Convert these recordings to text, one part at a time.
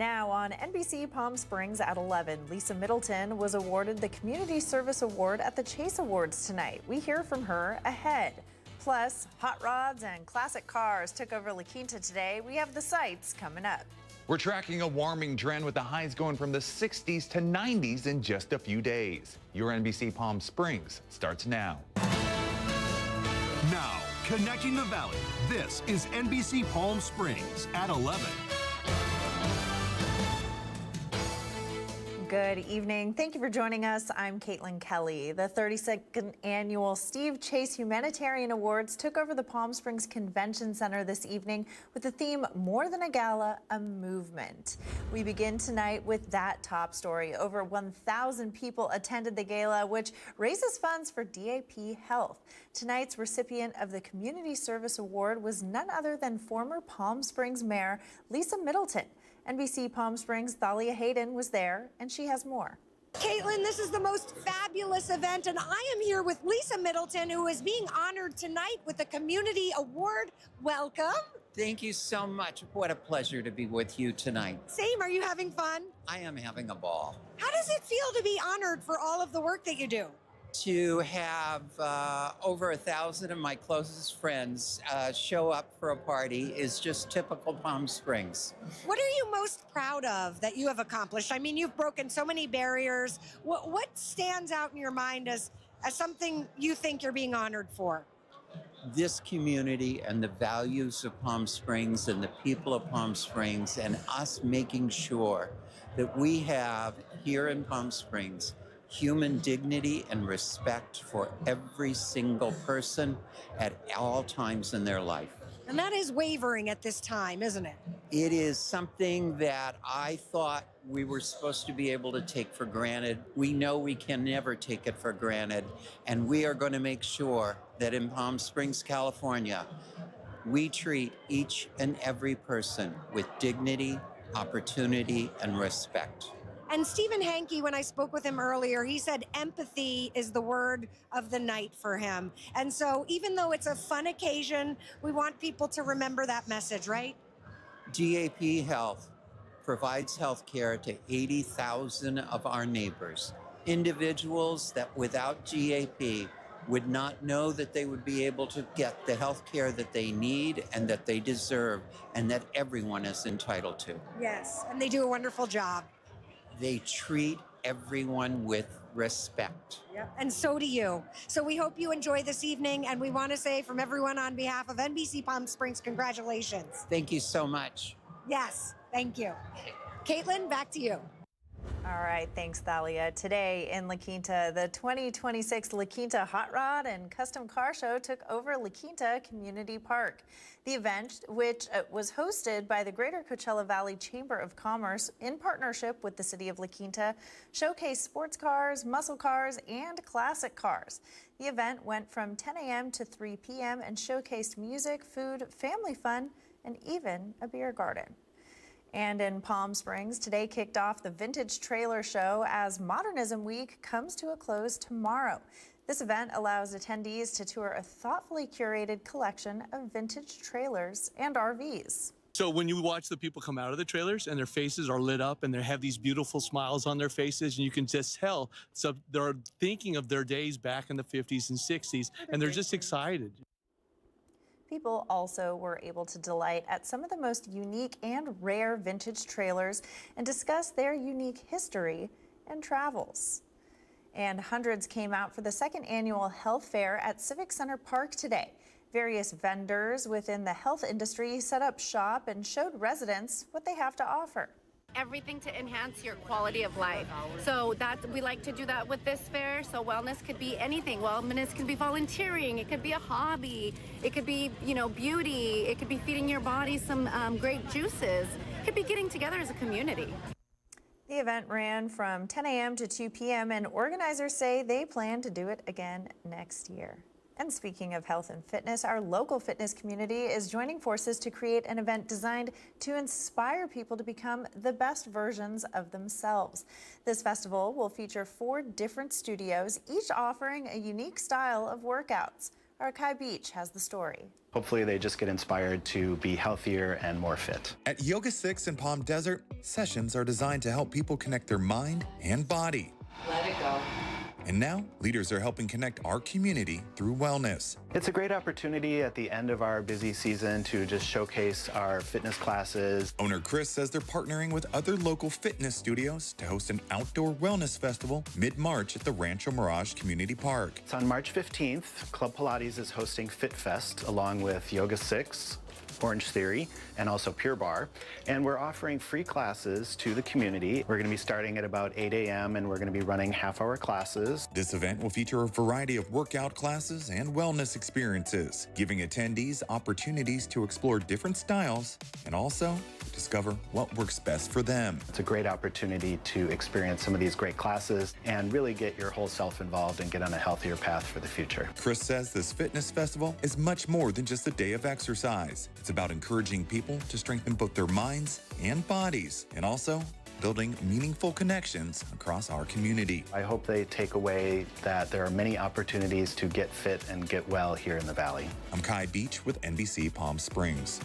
Now on NBC Palm Springs at 11, Lisa Middleton was awarded the Community Service Award at the Chase Awards tonight. We hear from her ahead. Plus, hot rods and classic cars took over La Quinta today. We have the sights coming up. We're tracking a warming trend with the highs going from the 60s to 90s in just a few days. Your NBC Palm Springs starts now. Now, connecting the valley, this is NBC Palm Springs at 11. Good evening. Thank you for joining us. I'm Caitlin Kelly. The 32nd annual Steve Chase Humanitarian Awards took over the Palm Springs Convention Center this evening with the theme More Than a Gala, a Movement. We begin tonight with that top story. Over 1,000 people attended the gala, which raises funds for DAP Health. Tonight's recipient of the Community Service Award was none other than former Palm Springs Mayor Lisa Middleton. NBC Palm Springs' Thalia Hayden was there, and she has more. Caitlin, this is the most fabulous event, and I am here with Lisa Middleton, who is being honored tonight with the Community Award. Welcome. Thank you so much. What a pleasure to be with you tonight. Same. Are you having fun? I am having a ball. How does it feel to be honored for all of the work that you do? To have over 1,000 of my closest friends show up for a party is just typical Palm Springs. What are you most proud of that you have accomplished? I mean, you've broken so many barriers. What stands out in your mind as something you think you're being honored for? This community and the values of Palm Springs and the people of Palm Springs, and us making sure that we have here in Palm Springs human dignity and respect for every single person at all times in their life. And that is wavering at this time, isn't it? It is something that I thought we were supposed to be able to take for granted. We know we can never take it for granted, and we are going to make sure that in Palm Springs, California, we treat each and every person with dignity, opportunity, and respect. And Stephen Hankey, when I spoke with him earlier, he said empathy is the word of the night for him. And so even though it's a fun occasion, we want people to remember that message, right? DAP Health provides health care to 80,000 of our neighbors, individuals that without GAP would not know that they would be able to get the health care that they need and that they deserve and that everyone is entitled to. Yes, and they do a wonderful job. They treat everyone with respect. Yep. And so do you. So we hope you enjoy this evening, and we want to say from everyone on behalf of NBC Palm Springs, congratulations. Thank you so much. Yes, thank you. Caitlin, back to you. All right, thanks, Thalia. Today in La Quinta, the 2026 La Quinta Hot Rod and Custom Car Show took over La Quinta Community Park. The event, which was hosted by the Greater Coachella Valley Chamber of Commerce in partnership with the city of La Quinta, showcased sports cars, muscle cars, and classic cars. The event went from 10 a.m. to 3 p.m. and showcased music, food, family fun, and even a beer garden. And in Palm Springs, today kicked off the Vintage Trailer Show as Modernism Week comes to a close tomorrow. This event allows attendees to tour a thoughtfully curated collection of vintage trailers and RVs. So when you watch the people come out of the trailers and their faces are lit up and they have these beautiful smiles on their faces, and you can just tell, so they're thinking of their days back in the 50s and 60s, and they're just excited. People also were able to delight at some of the most unique and rare vintage trailers and discuss their unique history and travels. And hundreds came out for the second annual health fair at Civic Center Park today. Various vendors within the health industry set up shop and showed residents what they have to offer. Everything to enhance your quality of life. So we like to do that with this fair. So wellness could be anything. Wellness can be volunteering. It could be a hobby. It could be, beauty. It could be feeding your body some great juices. It could be getting together as a community. The event ran from 10 a.m. to 2 p.m. and organizers say they plan to do it again next year. And speaking of health and fitness, our local fitness community is joining forces to create an event designed to inspire people to become the best versions of themselves. This festival will feature 4 different studios, each offering a unique style of workouts. Our Kai Beach has the story. Hopefully they just get inspired to be healthier and more fit. At Yoga 6 in Palm Desert, sessions are designed to help people connect their mind and body. Let it go. And now, leaders are helping connect our community through wellness. It's a great opportunity at the end of our busy season to just showcase our fitness classes. Owner Chris says they're partnering with other local fitness studios to host an outdoor wellness festival mid-March at the Rancho Mirage Community Park. It's on March 15th. Club Pilates is hosting Fit Fest along with Yoga 6, Orange Theory, and also Pure Barre. And we're offering free classes to the community. We're going to be starting at about 8 a.m. and we're going to be running half-hour classes. This event will feature a variety of workout classes and wellness experiences, giving attendees opportunities to explore different styles and also discover what works best for them. It's a great opportunity to experience some of these great classes and really get your whole self involved and get on a healthier path for the future. Chris says this fitness festival is much more than just a day of exercise. It's about encouraging people to strengthen both their minds and bodies, and also building meaningful connections across our community. I hope they take away that there are many opportunities to get fit and get well here in the Valley. I'm Kai Beach with NBC Palm Springs.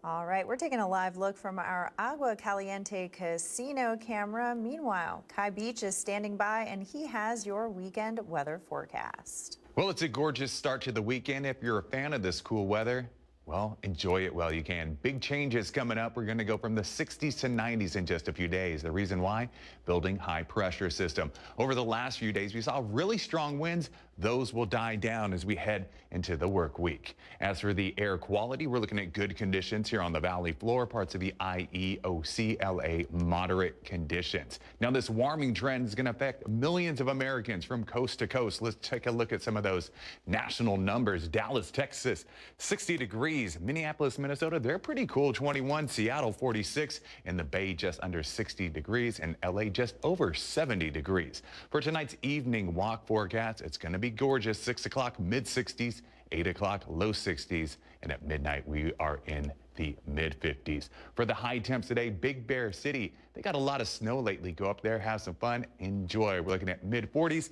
All right, we're taking a live look from our Agua Caliente casino camera. Meanwhile, Kai Beach is standing by and he has your weekend weather forecast. Well, it's a gorgeous start to the weekend. If you're a fan of this cool weather, well, enjoy it while you can. Big changes coming up. We're going to go from the 60s to 90s in just a few days. The reason why? Building high pressure system. Over the last few days, we saw really strong winds. Those will die down as we head into the work week. As for the air quality, we're looking at good conditions here on the valley floor, parts of the IEOC LA moderate conditions. Now, this warming trend is going to affect millions of Americans from coast to coast. Let's take a look at some of those national numbers. Dallas, Texas, 60 degrees. Minneapolis, Minnesota, they're pretty cool, 21. Seattle, 46. In the Bay, just under 60 degrees. And LA, just over 70 degrees. For tonight's evening walk forecast, it's going to be gorgeous. 6 o'clock, mid-60s. 8 o'clock, low 60s. And at midnight, we are in the mid-50s. For the high temps today, Big Bear City, they got a lot of snow lately. Go up there, have some fun, enjoy. We're looking at mid-40s.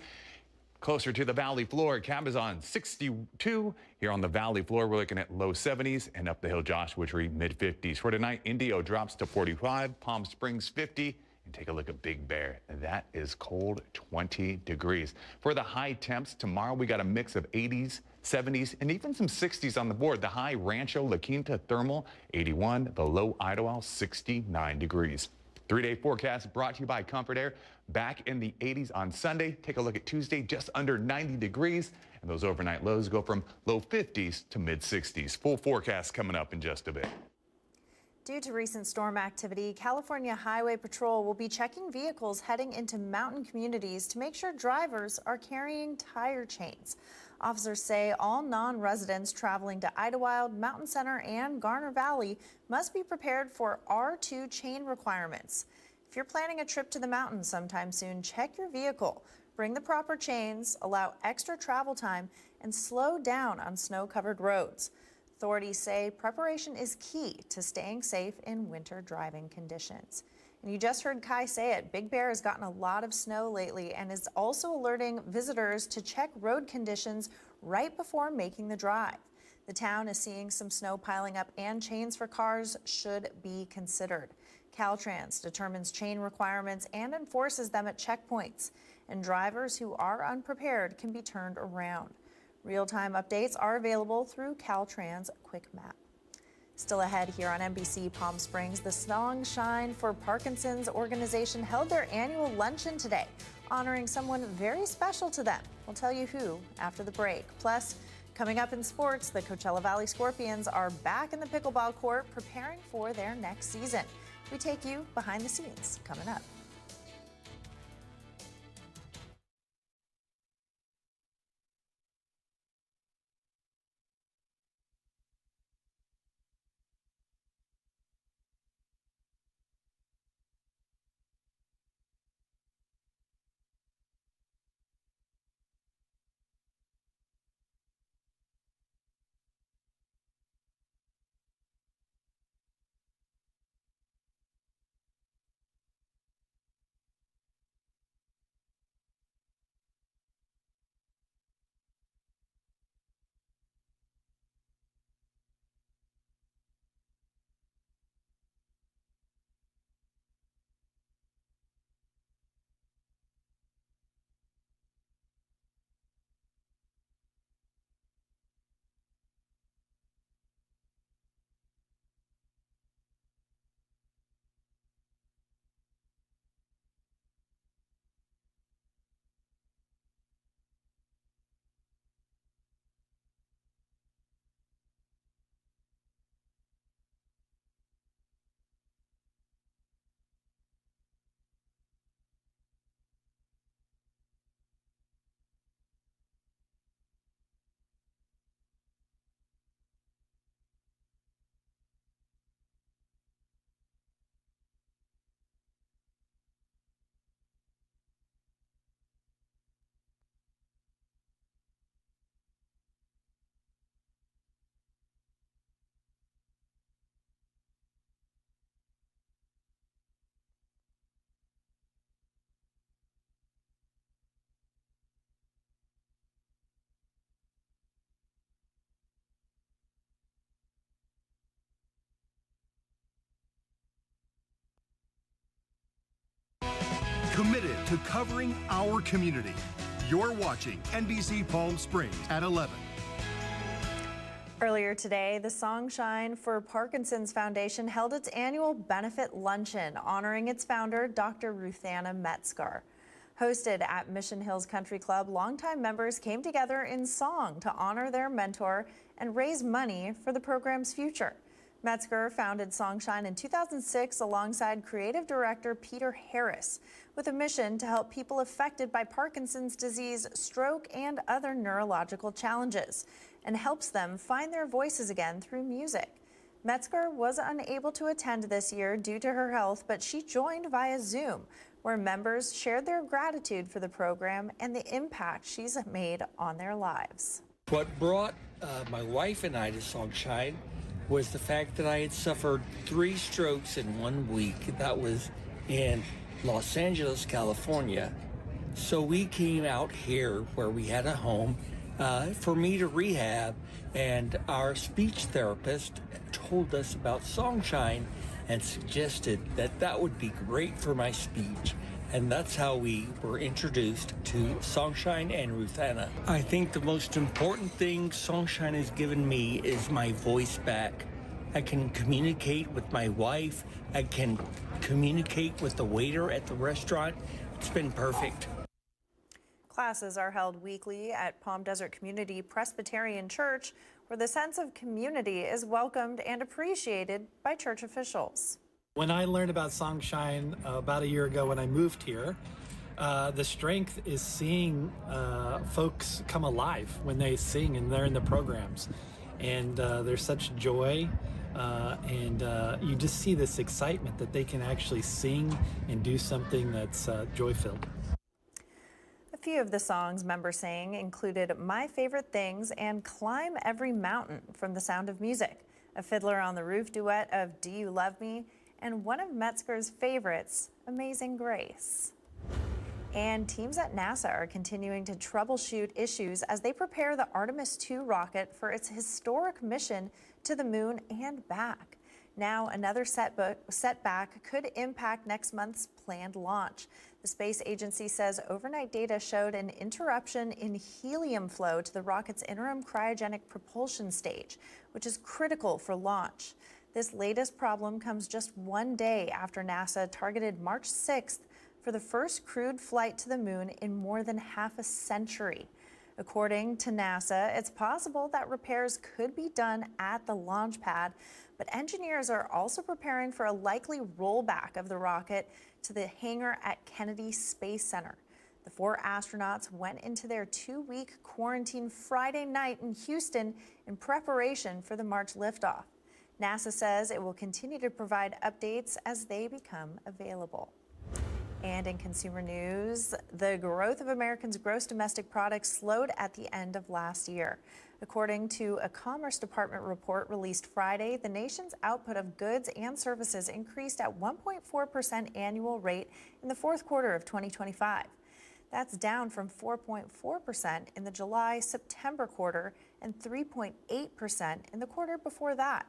Closer to the valley floor, Cabazon 62. Here on the valley floor, we're looking at low 70s, and up the hill, Joshua Tree, mid-50s. For tonight, Indio drops to 45, Palm Springs 50. And take a look at Big Bear. That is cold, 20 degrees. For the high temps, tomorrow we got a mix of 80s, 70s, and even some 60s on the board. The high Rancho La Quinta Thermal, 81. The low Idlewild, 69 degrees. 3-day forecast brought to you by Comfort Air. Back in the 80s on Sunday. Take a look at Tuesday, just under 90 degrees. And those overnight lows go from low 50s to mid 60s. Full forecast coming up in just a bit. Due to recent storm activity, California Highway Patrol will be checking vehicles heading into mountain communities to make sure drivers are carrying tire chains. Officers say all non-residents traveling to Idlewild, Mountain Center, and Garner Valley must be prepared for R2 chain requirements. If you're planning a trip to the mountains sometime soon, check your vehicle. Bring the proper chains, allow extra travel time, and slow down on snow-covered roads. Authorities say preparation is key to staying safe in winter driving conditions. And you just heard Kai say it, Big Bear has gotten a lot of snow lately and is also alerting visitors to check road conditions right before making the drive. The town is seeing some snow piling up and chains for cars should be considered. Caltrans determines chain requirements and enforces them at checkpoints, and drivers who are unprepared can be turned around. Real-time updates are available through Caltrans Quick Map. Still ahead here on NBC Palm Springs, the Song Shine for Parkinson's organization held their annual luncheon today, honoring someone very special to them. We'll tell you who after the break. Plus, coming up in sports, the Coachella Valley Scorpions are back in the pickleball court preparing for their next season. We take you behind the scenes coming up. to covering our community. You're watching NBC Palm Springs at 11. Earlier today, the Songshine for Parkinson's Foundation held its annual benefit luncheon honoring its founder, Dr. Ruthanna Metzgar. Hosted at Mission Hills Country Club, longtime members came together in song to honor their mentor and raise money for the program's future. Metzger founded Songshine in 2006 alongside creative director Peter Harris with a mission to help people affected by Parkinson's disease, stroke, and other neurological challenges, and helps them find their voices again through music. Metzger was unable to attend this year due to her health, but she joined via Zoom, where members shared their gratitude for the program and the impact she's made on their lives. What brought my wife and I to Songshine was the fact that I had suffered 3 strokes in 1 week. That was in Los Angeles, California. So we came out here where we had a home for me to rehab, and our speech therapist told us about Songshine and suggested that that would be great for my speech. And that's how we were introduced to Songshine and Ruthanna. I think the most important thing Songshine has given me is my voice back. I can communicate with my wife. I can communicate with the waiter at the restaurant. It's been perfect. Classes are held weekly at Palm Desert Community Presbyterian Church, where the sense of community is welcomed and appreciated by church officials. When I learned about Songshine about a year ago when I moved here, the strength is seeing folks come alive when they sing and they're in the programs. And there's such joy, and you just see this excitement that they can actually sing and do something that's joy-filled. A few of the songs members sang included My Favorite Things and Climb Every Mountain from The Sound of Music, a Fiddler on the Roof duet of Do You Love Me, and one of Metzger's favorites, Amazing Grace. And teams at NASA are continuing to troubleshoot issues as they prepare the Artemis II rocket for its historic mission to the moon and back. Now, another setback could impact next month's planned launch. The space agency says overnight data showed an interruption in helium flow to the rocket's interim cryogenic propulsion stage, which is critical for launch. This latest problem comes just 1 day after NASA targeted March 6th for the first crewed flight to the moon in more than half a century. According to NASA, it's possible that repairs could be done at the launch pad, but engineers are also preparing for a likely rollback of the rocket to the hangar at Kennedy Space Center. The 4 astronauts went into their 2-week quarantine Friday night in Houston in preparation for the March liftoff. NASA says it will continue to provide updates as they become available. And in consumer news, the growth of Americans' gross domestic product slowed at the end of last year. According to a Commerce Department report released Friday, the nation's output of goods and services increased at 1.4% annual rate in the fourth quarter of 2025. That's down from 4.4% in the July-September quarter and 3.8% in the quarter before that.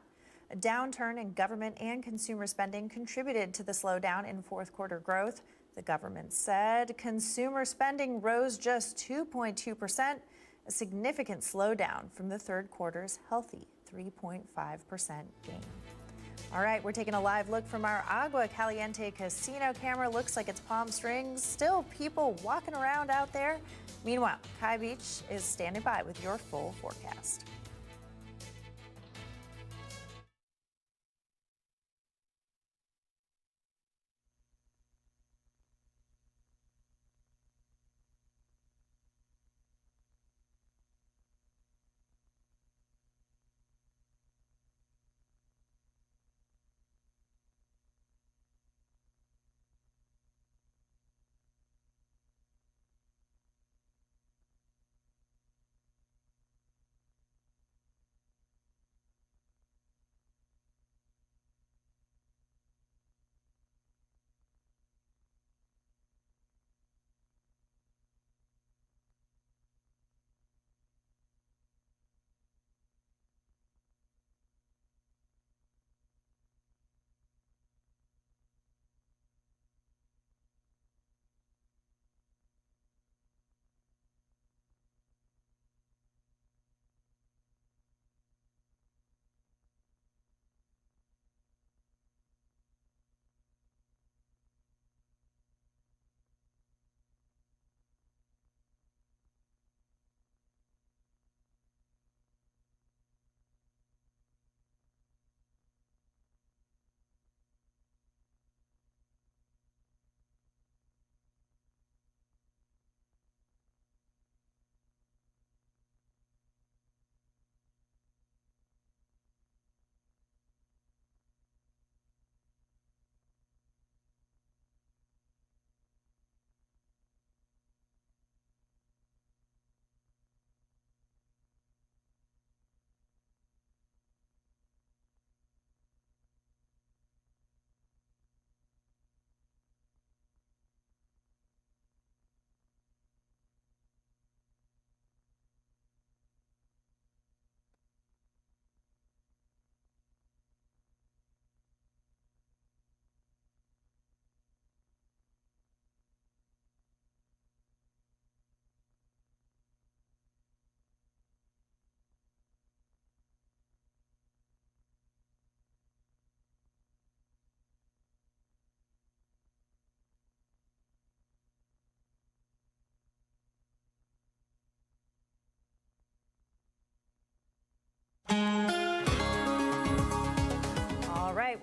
A downturn in government and consumer spending contributed to the slowdown in fourth quarter growth. The government said consumer spending rose just 2.2%, a significant slowdown from the third quarter's healthy 3.5% gain. All right, we're taking a live look from our Agua Caliente casino camera. Looks like it's Palm Springs. Still people walking around out there. Meanwhile, Kai Beach is standing by with your full forecast.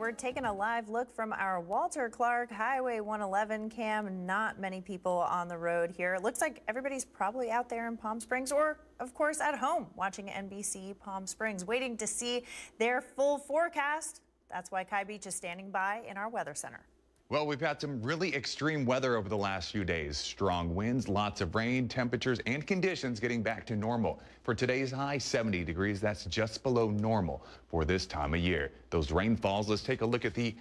we're taking a live look from our Walter Clark Highway 111 cam. Not many people on the road here. It looks like everybody's probably out there in Palm Springs or, of course, at home watching NBC Palm Springs, waiting to see their full forecast. That's why Kai Beach is standing by in our weather center. Well, we've had some really extreme weather over the last few days. Strong winds, lots of rain, temperatures and conditions getting back to normal. For today's high, 70 degrees. That's just below normal for this time of year. Those rainfalls, let's take a look at the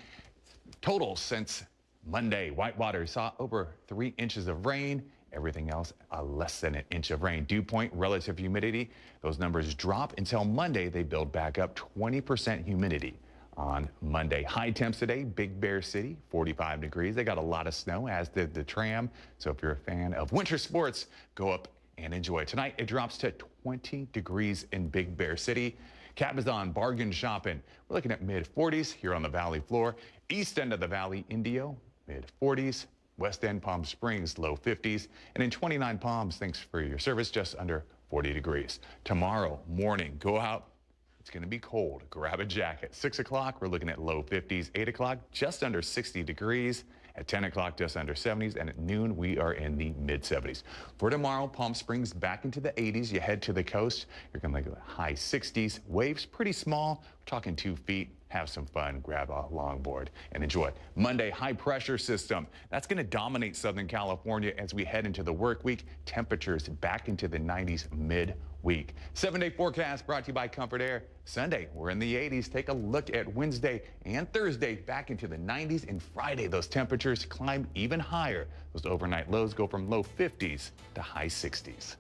totals since Monday. Whitewater saw over 3 inches of rain. Everything else, less than an inch of rain. Dew point, relative humidity, those numbers drop until Monday. They build back up 20% humidity. On Monday, high temps today, Big Bear City, 45 degrees. They got a lot of snow, as did the tram. So if you're a fan of winter sports, go up and enjoy. Tonight, it drops to 20 degrees in Big Bear City. Cabazon bargain shopping. We're looking at mid-40s here on the valley floor. East end of the valley, Indio, mid-40s. West end, Palm Springs, low 50s. And in 29 Palms, thanks for your service, just under 40 degrees. Tomorrow morning, go out. It's going to be cold. Grab a jacket. 6 o'clock, we're looking at low 50s. 8 o'clock, just under 60 degrees. At 10 o'clock, just under 70s. And at noon, we are in the mid 70s. For tomorrow, Palm Springs back into the 80s. You head to the coast, you're going to look at high 60s. Waves pretty small. We're talking 2 feet. Have some fun, grab a longboard and enjoy. Monday, high pressure system. That's going to dominate Southern California as we head into the work week. Temperatures back into the 90s mid-week. 7-day forecast brought to you by Comfort Air. Sunday, we're in the 80s. Take a look at Wednesday and Thursday back into the 90s. And Friday, those temperatures climb even higher. Those overnight lows go from low 50s to high 60s.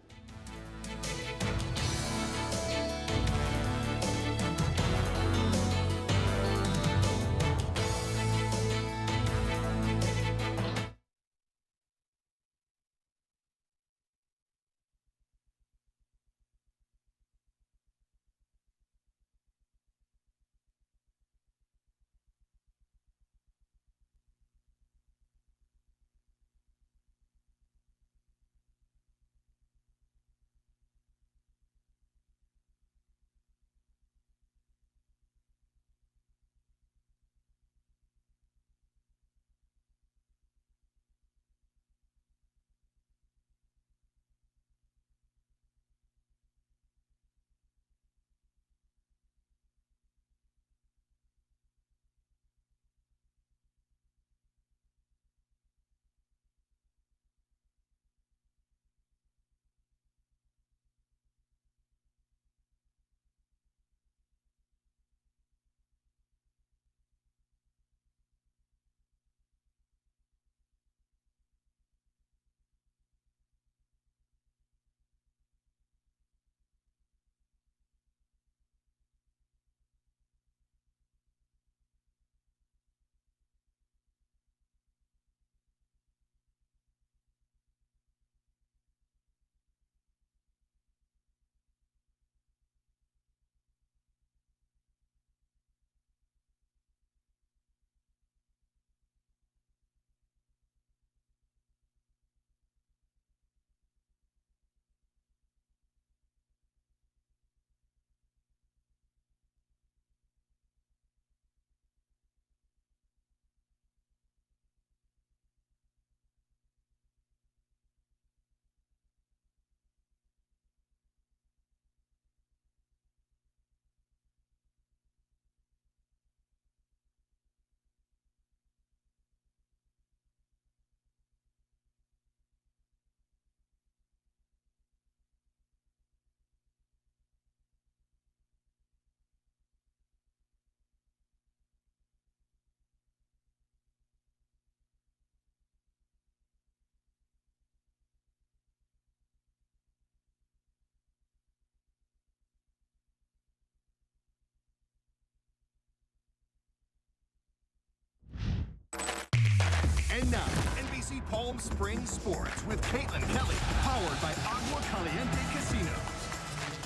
And now, NBC Palm Springs Sports with Caitlin Kelly, powered by Agua Caliente Casino.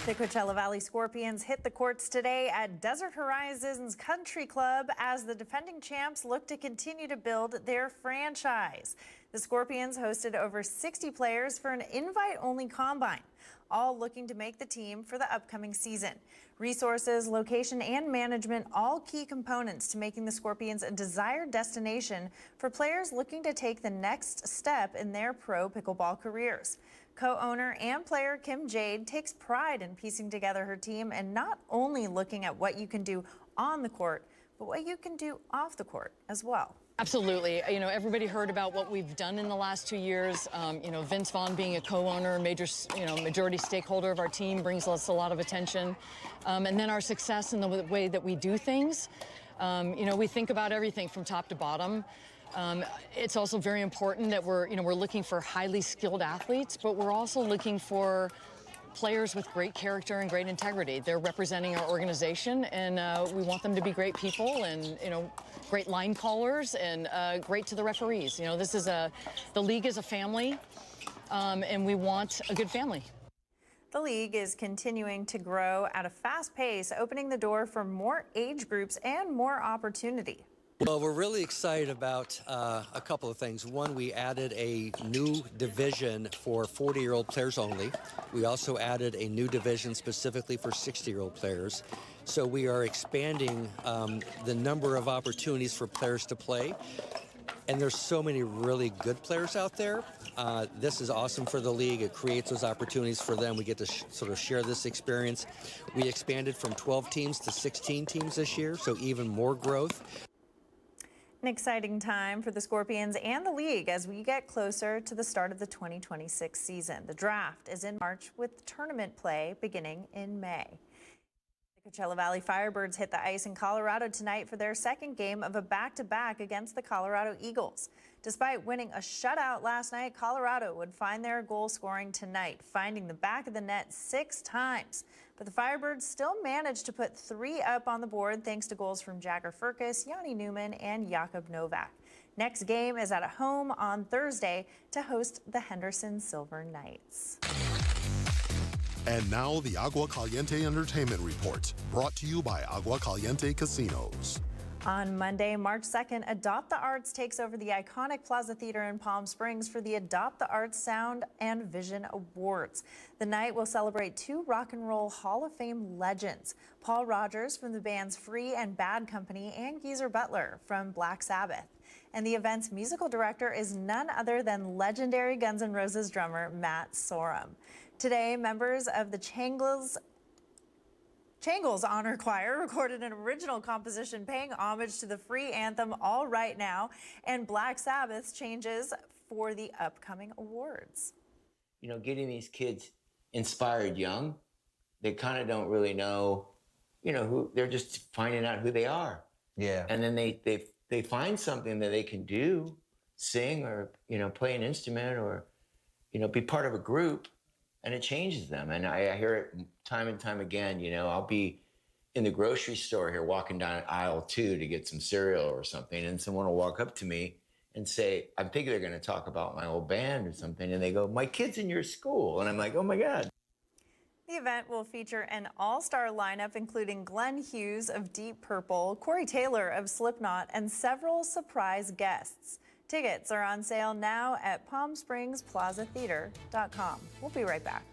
The Coachella Valley Scorpions hit the courts today at Desert Horizons Country Club as the defending champs look to continue to build their franchise. The Scorpions hosted over 60 players for an invite-only combine, all looking to make the team for the upcoming season. Resources, location, and management, all key components to making the Scorpions a desired destination for players looking to take the next step in their pro pickleball careers. Co-owner and player Kim Jade takes pride in piecing together her team and not only looking at what you can do on the court, but what you can do off the court as well. Absolutely. You know, everybody heard about what we've done in the last 2 years. You know, Vince Vaughn being a co-owner, majority stakeholder of our team brings us a lot of attention. And then our success in the way that we do things. You know, we think about everything from top to bottom. It's also very important that we're looking for highly skilled athletes, but we're also looking for players with great character and great integrity. They're representing our organization, and we want them to be great people and, great line callers and great to the referees. You know, the league is a family, and we want a good family. The league is continuing to grow at a fast pace, opening the door for more age groups and more opportunity. Well, we're really excited about a couple of things. One, we added a new division for 40-year-old players only. We also added a new division specifically for 60-year-old players. So we are expanding the number of opportunities for players to play. And there's so many really good players out there. This is awesome for the league. It creates those opportunities for them. We get to sort of share this experience. We expanded from 12 teams to 16 teams this year, so even more growth. An exciting time for the Scorpions and the league as we get closer to the start of the 2026 season. The draft is in March with tournament play beginning in May. The Coachella Valley Firebirds hit the ice in Colorado tonight for their second game of a back-to-back against the Colorado Eagles. Despite winning a shutout last night, Colorado would find their goal scoring tonight, finding the back of the net 6 times. But the Firebirds still managed to put 3 up on the board thanks to goals from Jagger Firkus, Yanni Newman, and Jakub Novak. Next game is at home on Thursday to host the Henderson Silver Knights. And now the Agua Caliente Entertainment Report, brought to you by Agua Caliente Casinos. On Monday, March 2nd, Adopt the Arts takes over the iconic Plaza Theater in Palm Springs for the Adopt the Arts Sound and Vision Awards. The night will celebrate 2 rock and roll Hall of Fame legends, Paul Rodgers from the bands Free and Bad Company and Geezer Butler from Black Sabbath. And the event's musical director is none other than legendary Guns N' Roses drummer Matt Sorum. Today, members of the Changles Honor Choir recorded an original composition paying homage to the Free anthem All Right Now and Black Sabbath's changes for the upcoming awards. You know, getting these kids inspired young, they kind of don't really know, who they're just finding out who they are. Yeah. And then they find something that they can do, sing or, play an instrument or, be part of a group. And it changes them. And I hear it time and time again. I'll be in the grocery store here walking down aisle 2 to get some cereal or something. And someone will walk up to me and say, I think they're going to talk about my old band or something. And they go, my kid's in your school. And I'm like, oh my God. The event will feature an all-star lineup, including Glenn Hughes of Deep Purple, Corey Taylor of Slipknot, and several surprise guests. Tickets are on sale now at PalmSpringsPlazaTheater.com. We'll be right back.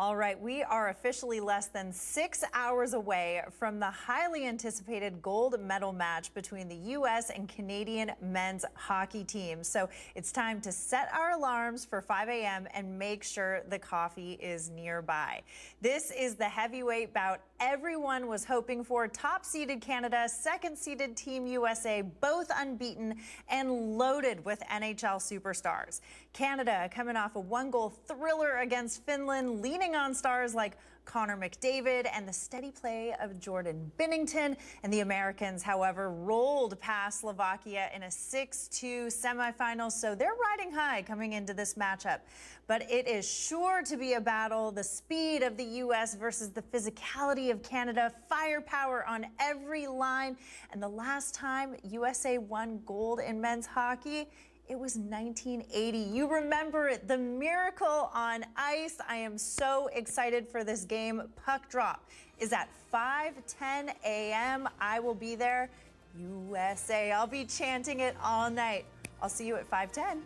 All right, we are officially less than 6 hours away from the highly anticipated gold medal match between the U.S. and Canadian men's hockey teams. So it's time to set our alarms for 5 a.m. and make sure the coffee is nearby. This is the heavyweight bout everyone was hoping for. Top-seeded Canada, second-seeded Team USA, both unbeaten and loaded with NHL superstars. Canada coming off a one-goal thriller against Finland, leaning on stars like Connor McDavid and the steady play of Jordan Binnington. And the Americans, however, rolled past Slovakia in a 6-2 semifinal, so they're riding high coming into this matchup. But it is sure to be a battle. The speed of the U.S. versus the physicality of Canada, firepower on every line. And the last time USA won gold in men's hockey, it was 1980. You remember it, the miracle on ice. I am so excited for this game. Puck drop is at 5:10 a.m. I will be there. USA. I'll be chanting it all night. I'll see you at 5:10.